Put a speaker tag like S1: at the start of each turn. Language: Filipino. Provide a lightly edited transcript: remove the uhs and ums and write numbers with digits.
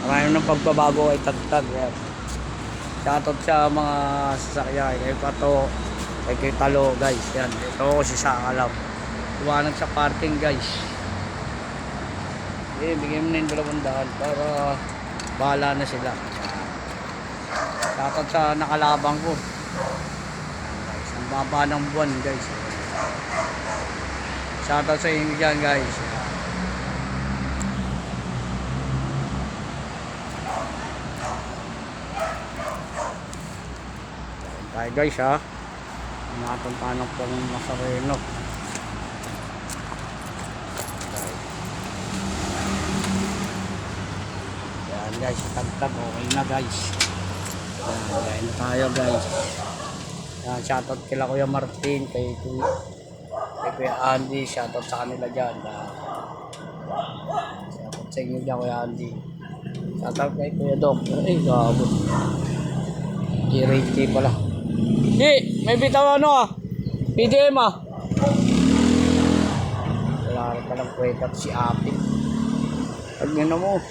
S1: Marami ng pagbabago ay Tagtag. Yan. Shoutout sa mga sasakyan. Kay Pato, kay Talo guys. Yan. Ito ako si Sakalam. Tuwanag sa parking guys. Bigyan mo na yung 200 para bahala na sila. Shoutout sa nakalabang ko. Guys, ang baba ng buwan guys. Shoutout sa inyo dyan guys. Tayo guys ha. Napunta ng pong Masareno. Yan guys, Tagtag okay na guys. Yan na tayo guys. Yan, shoutout kila Kuya Martin, kay Kuya Andy, shoutout sa kanila dyan. Shoutout sa inyo dyan Kuya Andy. Shoutout kay Kuya Doc. Ay gabo, G-Rate pala. May bitaw ano ah, PDM ah. Wala rin palang kwenta si Apit. Pag nyo na mo